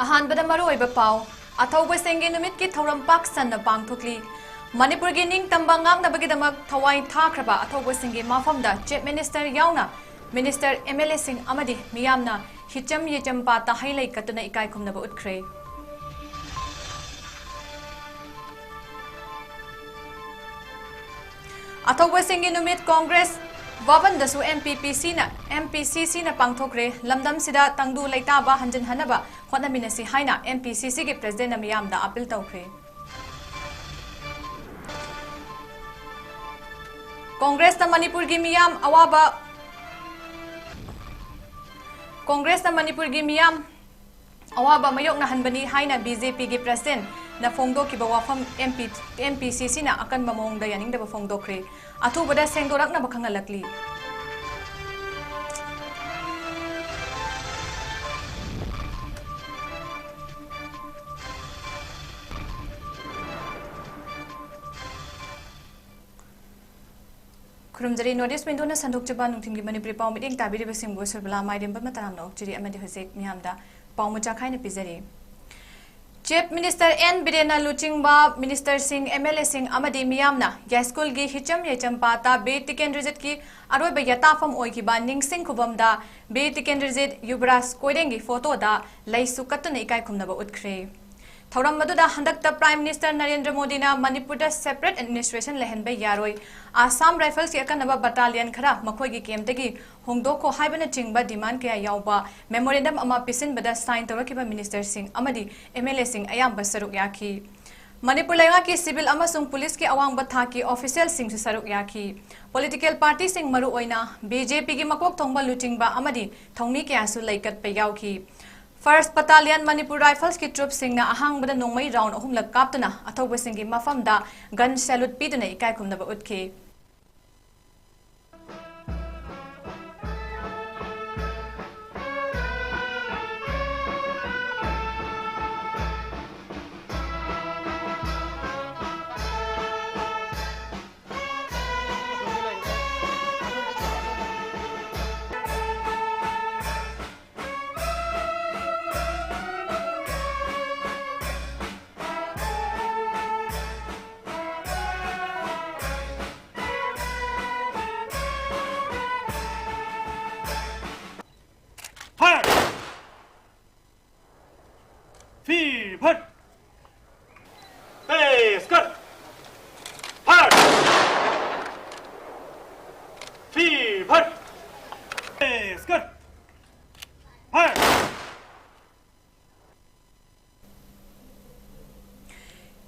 अहानबदा मरुओइबा पाव अथौबसिंगी नुमित की थौरम पाक सन्न पांगथोकली मणिपुर की निंग तंबा ngangnabagidamak thawai thakraba अथौबसिंगी माफमदा चीफ मिनिस्टर यावना मिनिस्टर एमएलए सिंह अमदी मियामना हिचम येचम पाता हाइलाई कतुना इकाई खुमनबा उठ्ख्रे अथौबसिंगी नुमित कांग्रेस वाबंदसु MPCC ना पांगथोकरे लमदम सिदा तंगदु लेताबा हंजन हनबा होनमिनसी हाइना MPCC के प्रेसिडेंट मियामदा अपील तौख्रे कांग्रेस मणिपुर की मियाम अवाबा मयोकना हनबनी हाइना BJP की प्रेसिडेंट ना फोंगदोकिबा वाफम MPCC ना अकनबा मोंगदा यानिंगदबा फोंगदोख्रे अथुबदा सेंगदोरकनबा खंगलकली खुरुमजरी नोटिस विंडोना संदोकचबा नुथिंगी मणिपुरी पाव मीटिंग ताबिरिबसिंगबो सुरबला माइरेम्बम मतरामनो चिरि अमदि हजेक मियामदा पाव मचा खाइना पिजरी चीफ मिनिस्टर N बिरेना लुचिंगबा मिनिस्टर सिंह MLA सिंह अमदि मियामना यास्कुल गी हिचम येचम पाता 𝗣𝗘𝗦𝗔𝗡 की अरोइबा यताफम ओइकिबा निंगसिंग खुबमदा 𝗣𝗘𝗦𝗔𝗡 युवराज फोटोदा लैसु कतुना इकाई खुमनबा उठ्ख्रे थौरम मदुदा हंदकता प्राइम मिनिस्टर नरेंद्र मोदी ना मणिपुर सेपरेट एडमिनिस्ट्रेशन लेहनबा यारोय आसाम राइफल्स की अकनबा बटालियन खरा मखोगी केमतगी होंगदोको हाइबना चिंगबा डिमांड कया यावबा मेमोरेंडम अमा पिसिनबदा साइन तौरकिबा मिनिस्टर सिंह अमदी MLA सिंह अयाम्बा सरुक याखी मणिपुर लेगा की सिविल अमसुंग पुलिस की अवांगबा था की ऑफिशियल सिंह सरुक याखी पॉलिटिकल पार्टी सिंह मरु ओइना BJP की मकोक थोंगबा लुचिंगबा अमदी थौमी कयासु लैकत पे यावकी फर्स्ट बटालियन मणिपुर राइफल्स की ट्रूप सिंह अहांगबदा नोंगमई राउंड अहुमलक कापतुना अथौबसिंगी मफमदा गन सैल्यूट पीदुना इकाई खुमनबा उठ्खे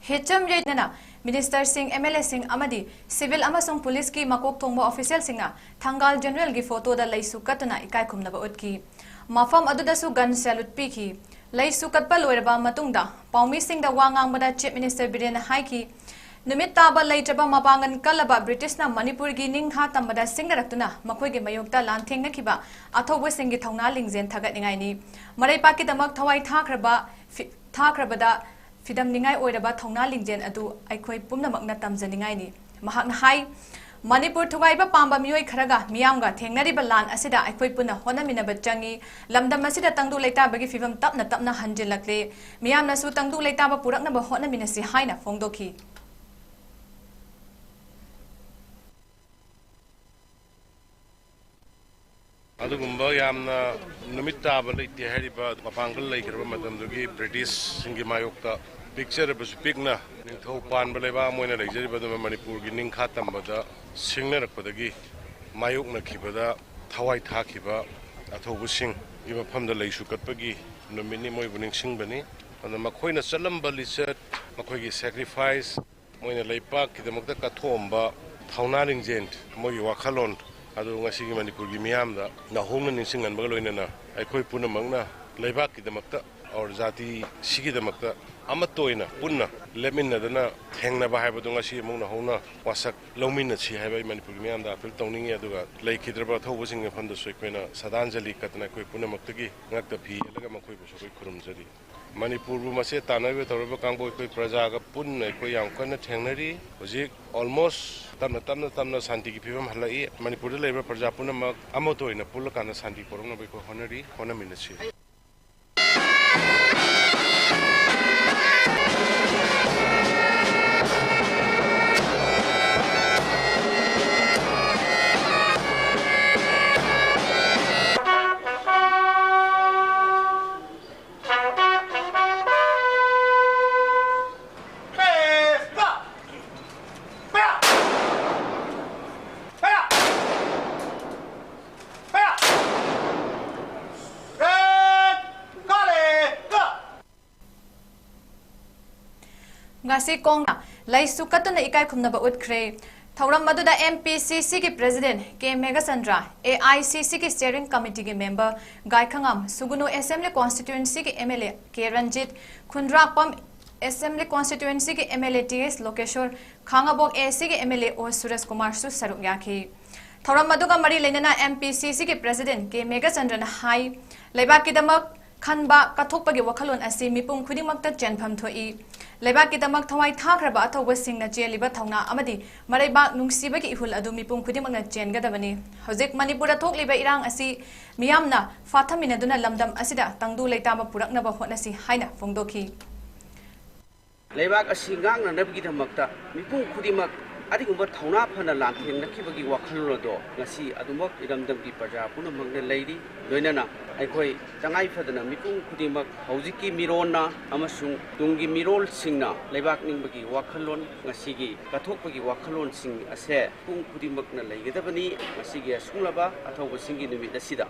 हिचम येचना मिनिस्टर सिंह MLA सिंह अमदी सिविल अमसुंग पुलिस की मकोक थोंगबा ऑफिशियल सिंह थंगाल जनरल की फोटोदा लैसु कतुना इकाई खुमनबा उठकी मफम अदुदसु गन सैल्यूट पीखी लैसु कतपा लोइरबा मतुंगदा पाउमी सिंहदा वा ngangbada चीफ मिनिस्टर बिरेन हाइकी नुमित ताबा लैत्रबा मपांगन कलबा ब्रिटिशना मणिपुर की निंगहा तंबदा सिंगरक्तुना मखोइगे मयोक्ता लांथेंगनखिबा अथौबा सिंहगी थौना लिंगजेन थगतनिंगाइनी मरैपाकीदमक थवाई थाख्रबदा फिदम निंगाई ओइरबा थौना लिंगजेन अदु अखोइ पुमनमकना तमजनिंगाइनी महाकना हाई मणिपुर थुगाइबा पांबा मियोय खरगा मियामगा थेंगनरिबा लान असिदा अखोइ पुना होनमिनबा चंगी लमदम असिदा तंगदु लेताबगी फिवम तपना तपना हंजिलक्ले मियामनासु तंगदु लेताबा पुरकनबा होनमिनसि हाइना फोंगदोखी अदुगुम्बा यामना नुमित ताबा लेते हारिबा मपांगल लेखरबा मतमदुगी ब्रिटिश सिंगी मायोक्ता पिक्चर बसु पिकना निंथौ पानबा लेबा मोइना लेजरिबा मणिपुर की निंखा तंबदा सिंगनरकपदगी मायोक्ना खिबदा थवाई थाखिबा अथौबु सिंह की मफमदा लैसु कटपगी नुमिनि मोइबु निंगसिंगबनी अदा मखोइना चलंबा लिचत मखोइगी सैक्रिफाइस मोइना लेपाक किदमकता कथोमबा थौना लिंगजेन मोइ वाखलोन अदु ngasi मणिपुर की मियामदा नाहोंगना निंगसिंगनबा लोइनना अखोइ पुनमंगना लेबाक किदमकता और जाति सिगिदमकता अमतोइना पुन्ना लेमिनदना थेंगनबा हाइबदो ngasi मौना होना वासक लौमिन छि हाइबा मणिपुर की मियामदा अपील तौनिंगे अदुगा लेखिद्रबा थौबसिंग फंद सोइखोइना सदांजलि कतना कोइ पुनमक्तगी ngakta phi laga makoi bu soi khurumjari Manipur मसे तानबे तौरब कांगबो कोई प्रजा का पुन कोई याम कन थेंगनरी हजिक ऑलमोस्ट तमना तमना तमना शांति की फिवम हलाई मणिपुर लेबर प्रजा पुनमक अमतो इन पुल काना शांति पोरंग बे को honorary होनमिनसी ngasi kong laisu katuna ikai khumnaba utkre thauram maduda MPCC ki president 𝗣𝗥𝗘𝗦𝗡𝗥𝗦 AICC ki steering committee ki member 𝗥𝗜𝗙𝗦𝗘𝗥𝗩 Sugunu assembly constituency ki MLA 𝗣𝗔𝗬𝗦𝗘𝗥𝗑𝗏 assembly constituency ki MLA TS Lokeshwar Khangabok AC ki MLA O Suraj Kumar su saruk yaki thauram maduga mari lenana MPCC ki president 𝗣𝗥𝗘𝗦𝗡𝗥𝗦 hai leibak ki damak khanba kathokpagi wakhalon asi mipum khudimakta chenpham thoi leibak ki damak thawai thakraba athawba singna cheliba thawna amadi maraibak nungsibagi ihul adu mipum khudimakna chengadabani hojik manipura thokliba irang asi miyamna fathamina duna lamdam asida tangdu leitama puraknaba hotnasi haina fongdokhi leibak asi ngangna nabgi dhamakta mipum khudimak adigumba thawna phana lanthengna khibagi wakhalon do ngasi adumak iramdam ki praja punamakna leiri loinana ꯑꯩꯈꯣꯏ ꯇꯉꯥꯏ ꯐꯗꯅ ꯃꯤꯄꯨꯝ ꯈꯨꯗꯤꯡꯃꯛ ꯍꯧꯖꯤꯛꯀꯤ ꯃꯤꯔꯣꯟꯅ ꯑꯃꯁꯨꯡ ꯇꯨꯡꯒꯤ ꯃꯤꯔꯣꯜꯁꯤꯡꯅ ꯂꯩꯕꯥꯛ ꯅꯤꯡꯕꯒꯤ ꯋꯥꯈꯜꯂꯣꯟ ꯉꯁꯤꯒꯤ ꯀꯠꯊꯣꯛꯄꯒꯤ ꯋꯥꯈꯜꯂꯣꯟꯁꯤꯡ ꯑꯁꯦ ꯄꯨꯝ ꯈꯨꯗꯤꯡꯃꯛꯅ ꯂꯩꯒꯗꯕꯅꯤ ꯉꯁꯤꯒꯤ ꯑꯁꯨꯡꯂꯕ ꯑꯊꯧꯕꯁꯤꯡꯒꯤ ꯅꯨꯃꯤꯠ ꯑꯁꯤꯗ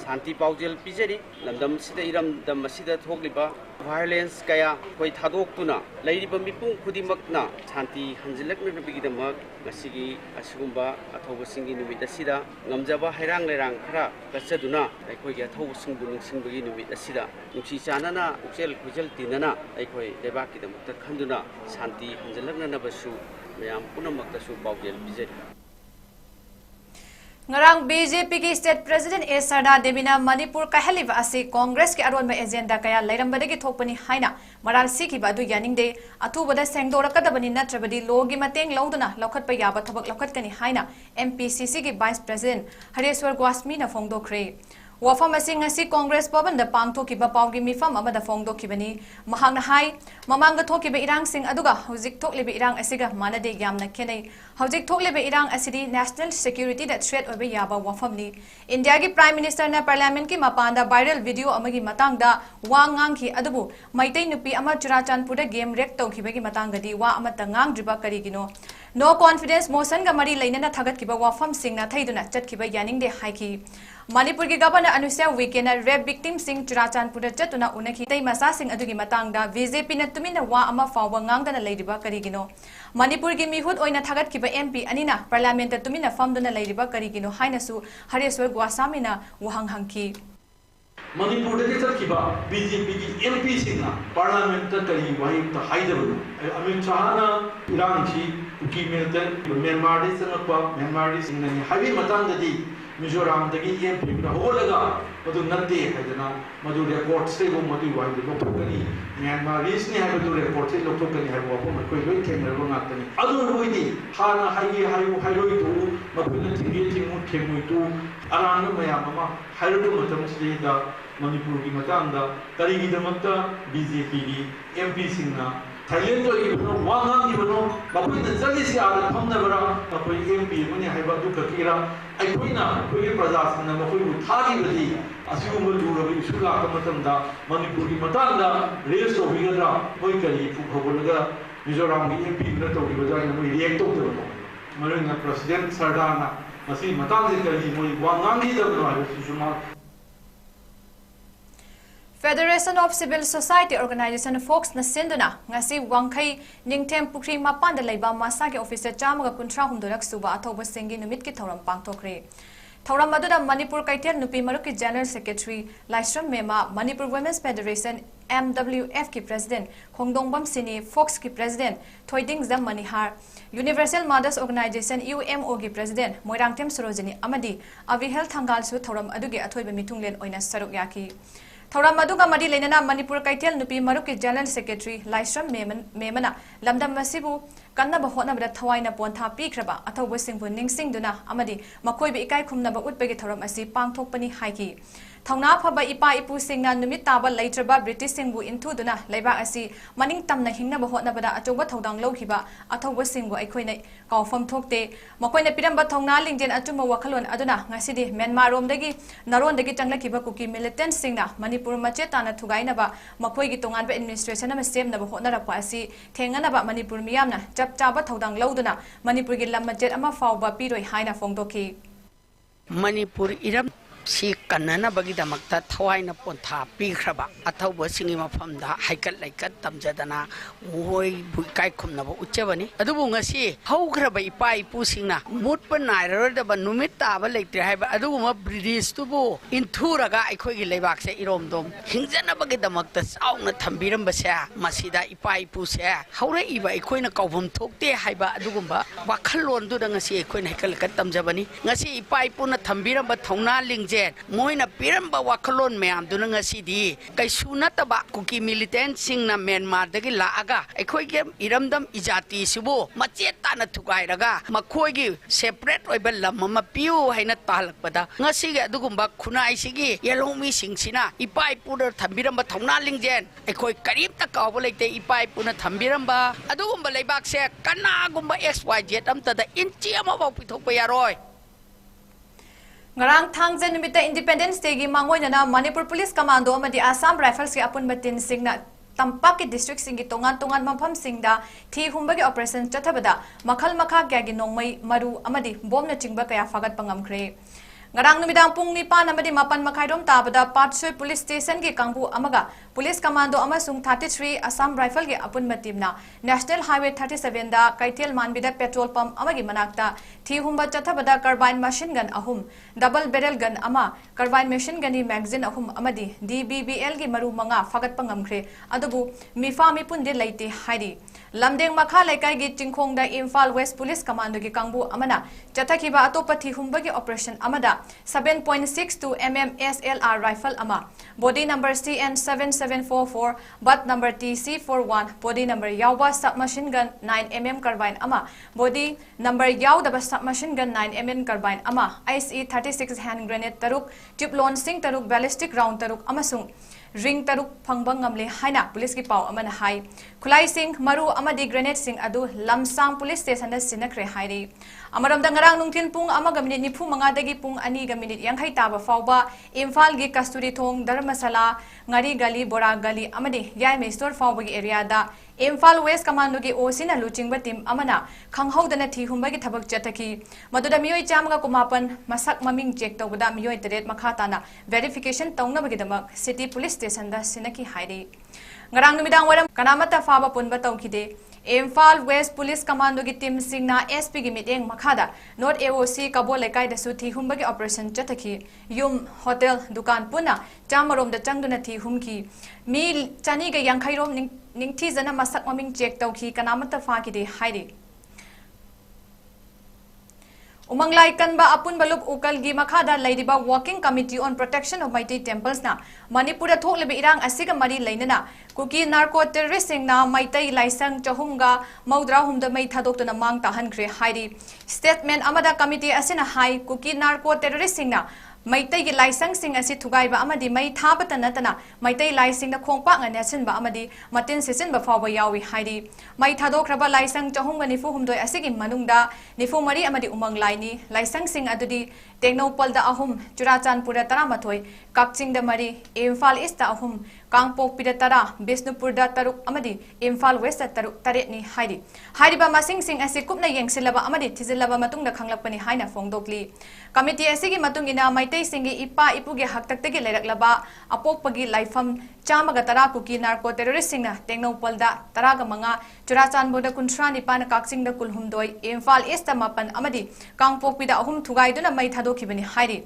ꯁꯥꯟꯇꯤ ꯄꯥꯎꯖꯦꯜ ꯄꯤꯖꯔꯤ ꯂꯝꯗꯝꯁꯤꯗ ꯏꯔꯝꯗꯝ ꯑꯁꯤꯗ ꯊꯣꯛꯂꯤꯕ ꯚꯥꯏꯑꯣꯂꯦꯟꯁ ꯀꯌꯥ ꯑꯩꯈꯣꯏ ꯊꯥꯗꯣꯛꯇꯨꯅ ꯂꯩꯔꯤꯕ ꯃꯤꯄꯨꯝ ꯈꯨꯗꯤꯡꯃꯛꯅ ꯁꯥꯟꯇꯤ ꯍꯟꯖꯤꯜꯂꯛꯅꯕꯒꯤꯗꯃꯛ ꯉꯁꯤꯒꯤ ꯑꯁꯤꯒꯨꯝꯕ ꯑꯊꯧꯕꯁꯤꯡꯒꯤ ꯅꯨꯃꯤꯠ ꯑꯁꯤꯗ ꯉꯝꯖꯕ ꯍꯩꯔꯥꯡ ꯂꯩꯔꯥꯡ ꯈꯔ ꯀꯠꯆꯗꯨꯅ ꯑꯩꯈꯣꯏꯒꯤ ꯑꯊꯧꯕꯁꯤꯡꯕꯨ ꯅꯤꯡꯁꯤꯡꯕꯒꯤ ꯅꯨꯃꯤꯠ ꯑꯁꯤꯗ ꯅꯨꯡꯁꯤ ꯆꯥꯟꯅꯅ ꯄꯨꯛꯆꯦꯜ ꯈꯣꯏꯖꯦꯜ ꯇꯤꯟꯅꯅ ꯑꯩꯈꯣꯏ ꯂꯩꯕꯥꯛꯀꯤꯗꯃꯛꯇ ꯈꯟꯗꯨꯅ ꯁꯥꯟꯇꯤ ꯍꯟꯖꯤꯜꯂꯛꯅꯅꯕꯁꯨ ꯃꯌꯥꯝ ꯄꯨꯝꯅꯃꯛꯇꯁꯨ ꯄꯥꯎꯖꯦꯜ ꯄꯤꯖꯔꯤ ngarang BJP ki state president 𝗣𝗔𝗬𝗦𝗘𝗥𝗏 manipur kahaliba asi congress ki aronba agenda kaya lairambadagi thokpani haina maral sikhiba adu yaningde athubada sengdorakadabani natrabadi logi mateng lauduna laukhatpa yaba thabak laukhatkani haina MPCC ki vice president Hareswar Gwasmi na fongdokre wafam asing asi congress bhavan da pangthokiba pawgi mifam amada fongdokhibani mahangna hai mamanga thokiba irang sing aduga hojik thokliba irang asiga manade yamna khenai hojik thokliba irang asidi national security da threat obe yaba wafamni india gi prime minister na parliament ki mapanda viral video amagi matangda wa ngangki adubu maitai nupi ama churachandpur da game rek tawkhibagi matangadi wa amata ngangdriba karigino no confidence motion ga mari leinana thagatkiba wafam singna thaiduna chatkiba yaningde haiki Manipur ki governor Anusya weekend rape victim sing Churachandpur chatuna unaki tei masa sing adugi matangda BJP na tumina wa ama fawba ngangdana leiriba karigino Manipur ki mihut oina thagatkiba MP anina parliament tumina famduna leiriba karigino hainasu Hareswar Gwasami na wahang hangki Manipur da chatkiba BJP ki MP singna parliament ta kari wahi ta haidabanu Amit Shah na Iran chi ki miltan Myanmar de sanakwa Myanmar de singna ni habi matangdadi Mizoram dagi MP na holaga madu nante haidana madu report se go madu wai de lokani Myanmar is ni haidu report se lokani haiwa ko koi loi thengna ro ngakani adu roidi hana hayi hayu hairoi tu mabuna tingi tingu themui tu arana mayam ama hairu matam se da Manipur ki matanda kari gi damakta BJP gi MP singna Thailand to ibno wangang ibno mapui da jali si ara thamna bara mapui MP mani haiba du kakira aikoina koi praja singna mapui bu thagi bali asigu du rabi sula kamatamda Manipur ki matanda race to bigadra koi kari fu khobolaga Mizoram ki MP na to ki bajai na moi react to no marina president sardana masi matang kari moi wangang gi da no susuma Federation of Civil Society Organization Fox na senduna ngasi wangkhai ningthem pukri mapan da leiba masa ke officer chamaga kunthra humdorak suba athoba sengi numit ki thoram pangthokre thoram aduda Manipur kaitel nupi maruk ki general secretary Laisram Mema Manipur Women's Federation MWF ki president Khongdongbam Sini Fox ki president 𝗤𝗙𝗧𝗏 Manihar Universal Mothers Organization UMO ki president Moirangthem Sarojini amadi Avihel Thangal su thoram adugi athoiba mitunglen oina saruk yaki Thauram aduga mari leinana Manipur kaitel nupi maruk ki general secretary Laisram Memana lamdam masibu kannaba hotnabada thawaina pontha pikraba athawba singbu ningsingduna amadi makoi bi ikai khumnaba utbagi thoram asi pangthokpani haiki Thauna phaba ipa ipu singna numit taba leitraba British singbu intuduna leiba asi maning tamna hingnaba hotnabada achoba thodang lokhiba athawba singbu aikhoina kawfam thokte makoina piramba thauna lingjen achuma wakhalon aduna ngasidi Myanmar romdagi narondagi changlakhiba kuki militant singna Manipur machetana thugainaba makoigi tonganba administration ama semnaba hotnarapa asi thenganaba Manipur miyamna chap chaba thodang lauduna Manipur gi lam machet ama fawba piroi haina fongdoki Manipur iram सी कन्ननबगीदमक्ता थवाइना पोंथा पीख्रबा अथौबसिंगी मफमदा हाइकट लाइकट तमजदना मोय बुइकाय खुमनबो उच्चबनी अदुबु ngasi हौख्रबा इपा इपुसिंगना मुटप नाइरदबा नुमित ताबा लेक्ट्रे हाइबा अदुगुमा ब्रिटिश तुबु इंथुरगा अखोइगी लेबाकसे इरोमदोम हिंजनबगीदमक्ता चाउना थंबिरमबसे मसिदा इपा इपुसे हौरइबा अखोइना कौभम थोक्ते हाइबा अदुगुम्बा वाखलोंदुदा ngasi अखोइना हाइकट लाइकट तमजबनी ngasi इपा इपुना थंबिरमबा थौना लिंगजे मोइना पिरंबा वाखलोन मैमदुना ngasi कैसु नतबा कुकी मिलिटेंट सिंगना म्यांमारदगी लागा अखोइगे इरमदम इजाति सिबो मचेत ताना थुगाइरगा मखोइगी सेपरेट ओइबा लम अमा पियु हाइना तालकपदा ngasiगे अदुगुम्बा खुनाइसिगी येलोमी सिंगसिना इपा इपुना थंबिरंबा थौना लिंगजेन अखोइ करीमता कावबा लेते इपा इपुना थंबिरंबा अदुगुम्बा लेबाकसे कनागुम्बा XYZ अमतदा इंची अमाबाव पिथोकपा यारोय ngarang thangje numita independence day gi mangoina manipur police commando amadi assam rifles ki apun batin singna tampak ki district singi tongan tongan mampham singda thi humba gi operation chathabada makhal makha kya gi nongmai maru amadi bomna chingba kaya fagat pangamkhre ngarang numidang pung nipan amadi mapan makhairom tabada patsoi police station gi kangbu amaga police commando amasung 33 assam rifle gi apun matimna national highway 37 da 𝗣𝗘𝗦𝗘𝗥𝗦 petrol pump amagi manakta thi humba chathabada carbine machine gun ahum double barrel gun ama carbine machine guni magazine ahum amadi DBBL gi maru manga fagat pangamkhre adubu mifa mipunde leite hairi lamdeng makha laikai gi chingkhong da imphal west police commando gi kangbu amana chathakiba atopa thi humba gi operation amada 7.62 mm SLR rifle ama body number CN7744 butt number TC41 body number yawba submachine gun 9 mm carbine ama body number yawdaba submachine gun 9 mm carbine ama ICE 36 hand grenade taruk tube launching taruk ballistic round taruk amasung ring taruk phangbang ngamle haina police ki pau amana hai khulai sing maru amadi grenade sing adu lamsang police station da sinakre hairi amaram dangarang nungthin pung amaga minute nifu manga dagi pung ani ga minute yankhai taba fauba imphal gi kasturi thong dharmasala ngari gali bora gali amadi yai me store fauba gi area da imphal west commando gi osina luchingba team amana khanghaudana thi humba gi thabak chataki maduda miyoi chamaga kumapan masak maming check tawda miyoi teret makha tana verification tawna bagi damak city police station da sinaki hairi ngarang numidang waram kanamata faba punba tawkide imphal west police commando gi team singna SP gi meeting makhada not AOC kabo lekai da su thi humba gi operation chataki yum hotel dukan puna chamarom da changduna thi humki mi chani ga yankhairom ningthi jana masak maming check tawki kanamata fa ki de hairi umanglai kanba apun balup ukal gi makhada laidiba working committee on protection of mighty temples na manipura thoklebe irang asiga mari lainana kuki narco terrorist singna maitai laisang chahumga maudra humda mai thadokna mang tahan khre hairi statement amada committee asina hai kuki narco terrorist singna maitai gi laisang sing asi thugaiba amadi mai thabata natana maitai laising na khongpa ngania sinba amadi matin sisin ba fawba yawi hairi mai thadokraba laisang chahumga nifu humdoi asigi manungda nifu mari amadi umang laini laisang sing adudi टेक्नोपल दा अहुम चुराचानपुर दा 13 काकचिंग दा मरी Imphal east दा अहुम कांगपोकपी दा 13 बिष्णुपुर दा 3 अमदी Imphal waste दा 3 नि हाइदि हाइदिबा मासिंग सिंग असि कुपना येंगसिलबा अमदी थिजिलबा मतुंग दा खंगलपनि हाइना फोंगदोकली कमिटी असिगी मतुंगिना मैतै सिंगी इपा इपुगे हक्तक्तगे लेरकलबा अपोकपगी लाइफम चामगा 13 कुकी नार्को टेररिस्ट सिंगना टेक्नोपल दा 15 चुराचानपुर दा 19 निपान काकचिंग दा कुलहुमदोय इम्फाल ईस्ट दा 9 अमदी कांगपोकपी दा अहुम थुगाइदुना मै थादोखिबनि हाइदि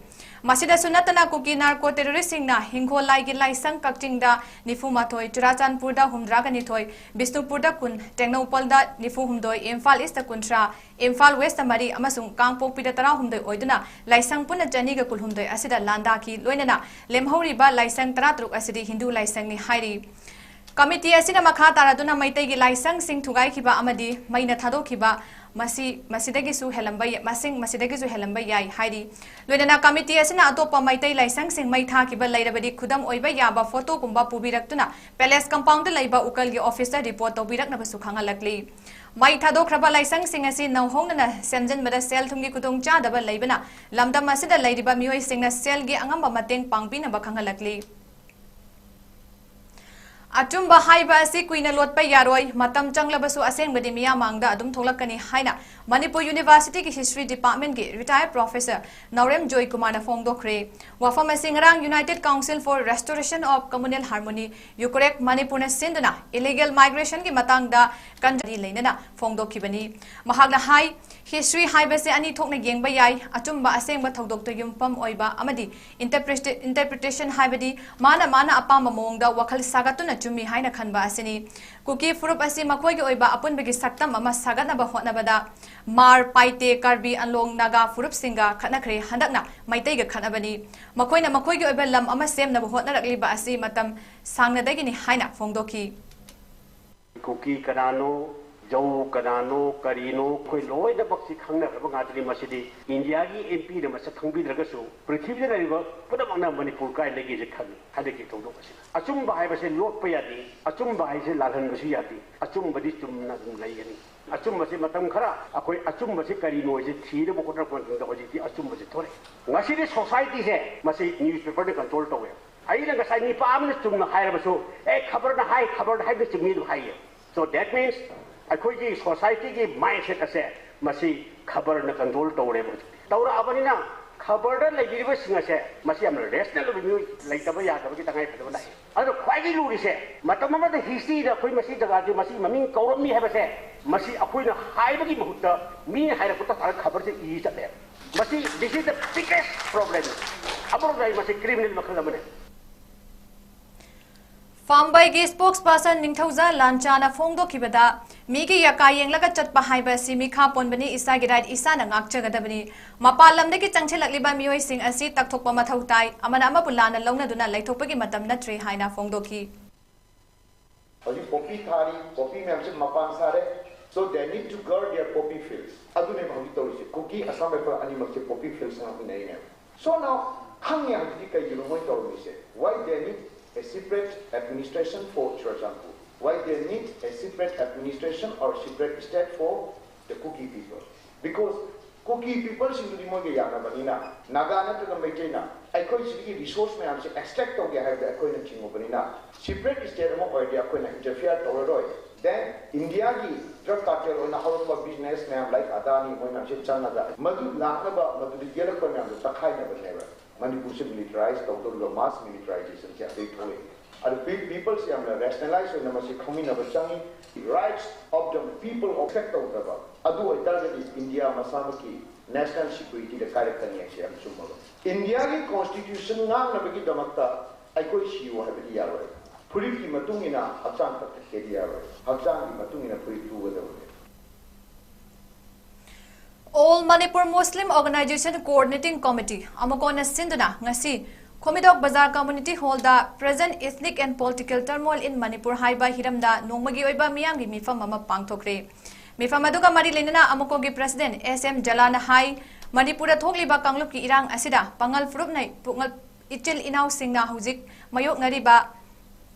मसिदा सुनतना कुकी नार्को टेररिस्ट सिंगना हिंगो लाइगी लाइसंग काकचिंग दा 94 चुराचानपुर दा 13 बिष्णुपुर दा 10 टेक्नोपल दा 94 इम्फाल ईस्ट दा 13 इम्फाल वेस्ट दा 3 अमसुंग कांगपोकपी दा 13 ओइदुना लाइसंग पुना जनिगा कुलहुमदोय असिदा लांदाकी लोइनना लेमहौरिबा लाइसंग 13 असि हिंदू लाइसंग नि हाइरि कमिटी असिना मखा तारादुना मैतैगी लाइसंग सिंग थुगाइखिबा अमदी मैना थादोखिबा मसिदगिसु हेलंबा मसिंग मसिदगिसु हेलंबा याई हाइरि लोइनना कमिटी असिना अतोपा मैतै लाइसंग सिंग मै थाखिबा लैरबदि खुदम ओइबा याबा फोटो कुंबा पुबिरक्तुना पैलेस कंपाउंड लैबा उकलगी ऑफिसर रिपोर्ट तौबिरक्नबसु खांगलक्ली मै थादोख्रबा लाइसंग सिंग असि नौहोंगना सेमजनबदा सेल थुंगी कुदोंग चादबा लैबना लमदम असिदा लैरिबा मियोय सिंगना सेलगी अंगंबा मतेंग पांगपिनबा खांगलक्ली Achumba haiba asi kuina lotpa yaroi matam changlabasu asengbadi miyamangda adum tholakani haina Manipur University ki History Department ki retired professor 𝗬𝗏𝗦𝗘𝗥𝗓𝗦 na phongdo khre wafam asingrang United Council for Restoration of Communal Harmony 𝗣𝗥𝗖𝗛 Manipur na sinduna illegal migration ki matangda kanjadi leinana phongdo khibani mahagna hai history haiba se ani thokna yengba yai achumba asengba thodokto yumpam oiba amadi interpretation haibadi mana apama mongda wakhal sagatuna chumi haina khanba asini kuki furup asi makoi gi oiba apunbegi saktam ama sagatnaba hotnabada mar paite karbi anlong naga furup singa khatnakhre handakna maitai ga khanabani makoina makoi gi oiba lam ama semna ba hotnarakliba asi matam sangnadagini haina phongdoki kuki kanano jau kanano karino khoi loi da baksi khangna ba ngatri masidi india gi mp da masa khangbi dragasu prithvi da riba pudamana manipur kai legi je khang hadeki tongdo basi achum bai base lot pa yadi achum bai se lalhan basi yadi achum badi chumna dum laiyani achum basi matam khara akoi achum basi karino je thire bo kotra kon da hoji ti achum basi thore ngasi de society se masi newspaper de control tawe ai na ngasai ni pa amne chumna haira baso khabar na hai de chumni hai so that means अखोई society की mindset असे मसी खबर न control तौरे तौर अबनिना खबर the लेगिरिबो सिंगसे मसी हम rational review लेतबो यादबो की तंगाई फदबो लाई अदो ख्वाइगी लुरिसे मतम द हिस्ट्री द अखोई मसी जगह जो मसी ममिंग कौरमी हेबसे मसी अखोई न हाइबगी मुहुत मी हाइरको त खबर से ई चले मसी this is the biggest problem अबो दाई मसी क्रिमिनल मखल मने Fambai gi spokesperson Ningthauza Lanchana phongdo khibada migi yaka yenglaga chatpa haiba simikha ponbani isa gi right isa na ngakchagadabani mapalam de ki changchelakliba mioi sing asi takthokpa mathau tai amana ama pulana longna duna laithokpagi matam natri haina phongdo ki Hoji poppy thari poppy memse mapan sare so they need to guard their poppy fields adune bhagi tawise cookie asam paper ani makse poppy fields na nai ne so now hangya hadi kai you know tawise why they need a separate administration for example why they need a separate administration or separate state for the Kuki people because Kuki people sindu di moge yana banina naga na to mai china aikoi sigi resource me amse extract ho gaya hai da aikoi na chingo banina separate state mo idea aikoi na interfere to roi then India gi drug cartel on how to business man like Adani mo na se chana da madu na ba madu di gela ko na ta khai na baneva Manipur se militarized total mass militarization kya they thoi and people se amna rationalize so na se khomi na bachangi rights of the people of sector da adu itargadi India masama ki national security da karyakani ase am summa India ki constitution na bagi damakta ai koi shiwa ha bi yaroi puri ki matungina hachang ta ke yaroi hachang ki matungina puri tu da All Manipur Muslim Organization Coordinating Committee Amakona Sinduna ngasi Komidok Bazaar Community Hall da present ethnic and political turmoil in Manipur haiba hiramda nongmagi oiba miyamgi mifam ama pangthokre mifam aduga mari lenana amukogi president SM Jalana hai Manipur da thokliba kanglup ki irang asida pangal frup nai pungal ichil inaw singna hujik mayok ngariba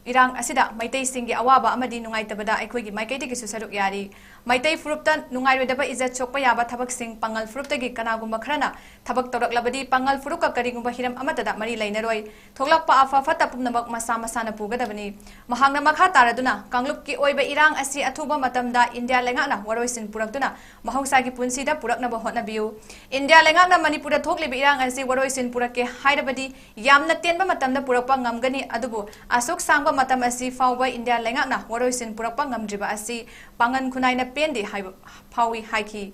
irang asida maitai singi awaba amadi nungai tabada aikoi gi maikai gi susaruk yari maitai frupta nungai redaba izat chokpa yaba thabak sing pangal frupta gi kanagumba khrana thabak torak labadi pangal fruka karigumba hiram amatada mari lainaroi thoklakpa afa fata pumnamak masa masana pugadabani mahangna makha taraduna kanglup ki oiba irang asi athuba matamda India lengana waroisin purakduna mahausa gi punsida purakna ba hotna biu India lengana Manipur da thokliba irang asi waroisin purake hairabadi yamna tenba matamda purakpa ngamgani adubu asuk sangba matam asi fawba India lengakna waroisin purakpa ngamdriba asi pangan khunaina pendi phawi haiki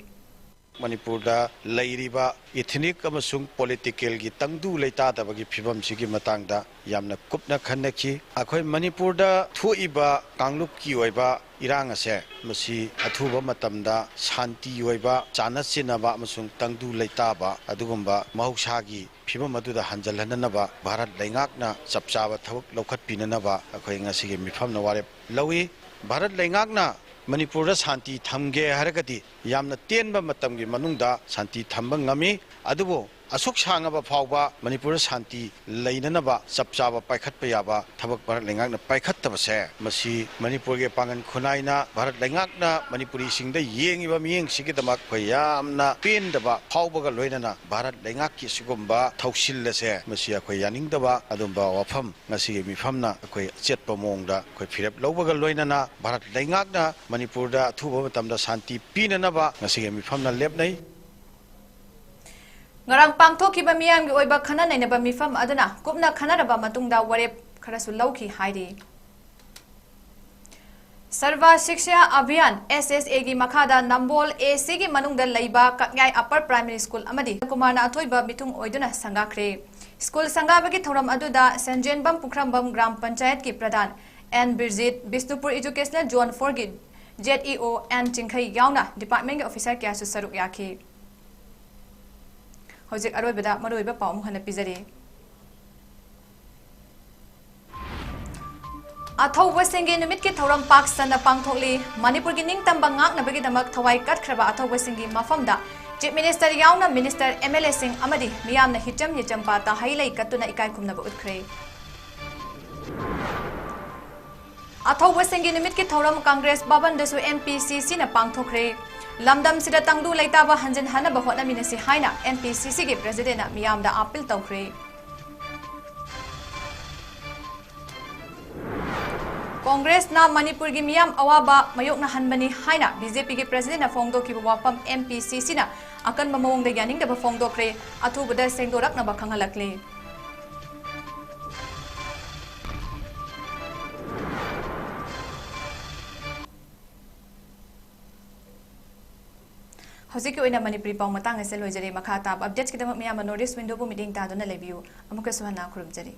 Manipur da lairiba ethnic amasung political gi tangdu leita da bagi phibam sigi matang da yamna kupna khanaki akhoi Manipur da thuiba kanglup ki oiba irang ase masi athuba matamda shanti oiba chana sinaba amasung tangdu leita ba adugumba mahausa gi phibam adu da hanjalhanaba bharat leingakna chapchaba thabuk lokhat pinanaba akhoi ngasi gi mifam na ware lawi bharat leingakna Manipur da shanti thamge haragati yamna tenba matamgi manungda shanti thamba ngami adubo asuk sangaba phawba manipur shanti leinanaba chapchaba paikhatpa yaba thabak bharat lengakna paikhattaba se masi manipur ge pangan khunaina bharat lengakna manipuri singda yengiba miyeng sigidamak khoyamna pendaba phawbaga loinana bharat lengakki sigumba thausil se masi akhoi yaningdaba adumba wafam ngasi ge mifamna akhoi chetpa mongda akhoi phirep lobaga loinana bharat lengakna manipur da thuba matamda shanti pinanaba ngasi ge mifamna lepnai ngarang pangthokiba miyamgi oiba khana nainaba mifam aduna kupna khanaraba matungda warep kharasu lauki hairi Sarva Shiksha Abhiyan SSA gi makhada Nambol AC gi manungda leiba 𝗥𝗟𝗧𝗏 Upper Primary School amadi Kumarna athoiba mitung oiduna sangakre School sangabagi thoram aduda Sanjenbam Pukhrambam Gram Panchayat ki Pradhan N Birjit Bisnupur Educational Zone 4 gi ZEO N Chingkhai yauna Department gi officer kya su saruk yakhi Hojik aroibada maroiba paum hana pizari Athauba singi numit ki thoram pak sana pangthokli Manipur gi ningtamba ngaknabagi damak thawai katkraba athauba singi mafamda Chief Minister yauna Minister MLA sing amadi miyamna hicham yichampa ta hailai katuna ikai khumnaba utkre Athauba singi numit ki thoram Congress babandasu MPCC na pangthokre Lamdam sida tangdu laitaba hanjin hanaba hotnaminasi haina MPCC gi president na miyamda appeal tawkre Congress na Manipur gi miyam awaba mayok na hanbani haina BJP gi president na fongdo ki wapam MPCC na akan mamawong da yaning da fongdo kre athubada sengdorak na bakhangalakle Hojiki oina Manipuri pau matang ase loijare makha tab updates ki dam miyam notice window bu meeting ta dona lebiu amuka suhana khurumjari